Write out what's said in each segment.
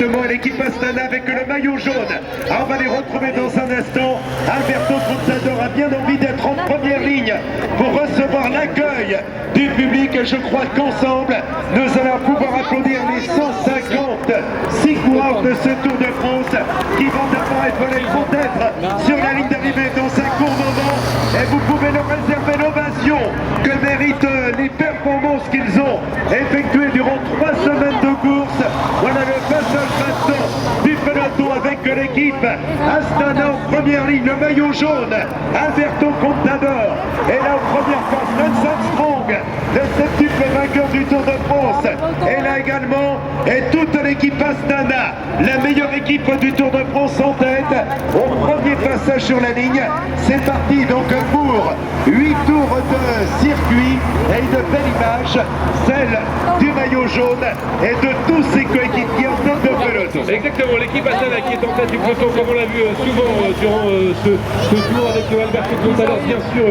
exactement, l'équipe Astana avec le maillot jaune. Alors, on va les retrouver dans un instant. Alberto Contador a bien envie d'être en première ligne pour recevoir l'accueil du public. Et je crois qu'ensemble, nous allons pouvoir applaudir les 156 coureurs de ce Tour de France qui vont apparaître, les peut-être sur la ligne d'arrivée dans un court moment. Et vous pouvez leur réserver l'ovation que méritent les performances qu'ils ont effectuées durant 3 semaines de course. Voilà le passage maintenant du peloton avec l'équipe Astana en première ligne, le maillot jaune, Alberto Contador. Et là en première place, Lance Armstrong, le septuple vainqueur du Tour de France. Et là également, et toute l'équipe Astana, la meilleure équipe du Tour de France en tête. Au premier passage sur la ligne, c'est parti donc pour 8 tours de circuit et une belle image, celle du maillot jaune et de tous ses coéquipiers en tête de peloton. Exactement, l'équipe Astana qui est en tête du peloton, comme on l'a vu souvent durant ce tour avec Alberto Contador, bien sûr,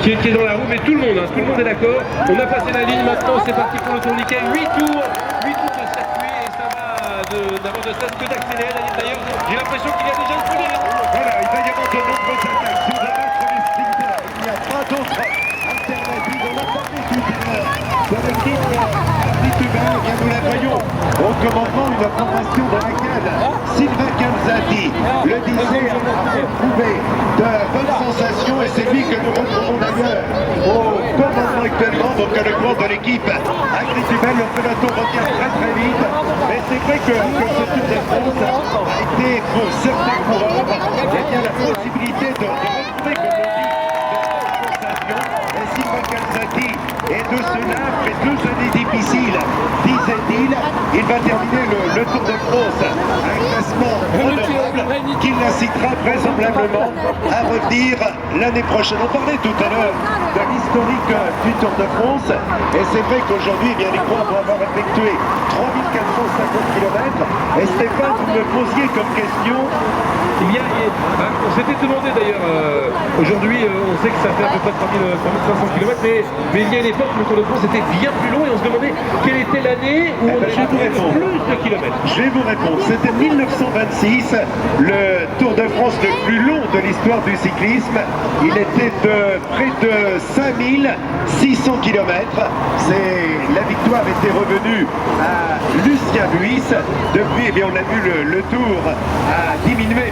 qui est dans la roue, mais tout le monde est d'accord. On a passé la ligne maintenant, c'est parti pour le tourniquet, 8 tours de circuit et ça va d'avant de cesse que d'accélérer. D'ailleurs, j'ai l'impression qu'il y a déjà une première. Voilà, il va y avoir de nombreuses attaques sur la marque des sprinters. Il n'y a pas d'autres alternatives. On a parlé tout à l'heure de l'équipe Abituba. Eh bien, nous la voyons au commandement, une formation dans laquelle Sylvain Calzati, le disait, a éprouvé de bonnes sensations et c'est lui que nous retrouvons d'ailleurs au commandement actuellement, donc le cours de l'équipe Agrituba. Le peloton revient très vite, mais c'est vrai que ce Tour de France a été pour certains coureurs il y a la possibilité de retrouver, comme on dit, de la sensation. Et Sylvain Calzati est de cela, après 2 années difficiles, disait-il, il va terminer le Tour de France à un classement honorable qu'il l'incitera vraisemblablement à revenir l'année prochaine. On parlait tout à l'heure de l'historique du Tour de France et c'est vrai qu'aujourd'hui, eh bien, les coureurs vont avoir effectué 3450 km. Et Stéphane, vous me posiez comme question. On s'était demandé d'ailleurs, aujourd'hui on sait que ça fait à peu près 3500 km, mais il y a une époque où le Tour de France était bien plus long et on se demandait quelle était l'année où on avait fait plus de kilomètres. Je vais vous répondre, c'était 1926, le Tour de France le plus long de l'histoire du cyclisme. Il était de près de 5600 km. La victoire était revenue à Lucien Buis. Depuis, eh bien, on a vu le Tour a diminué.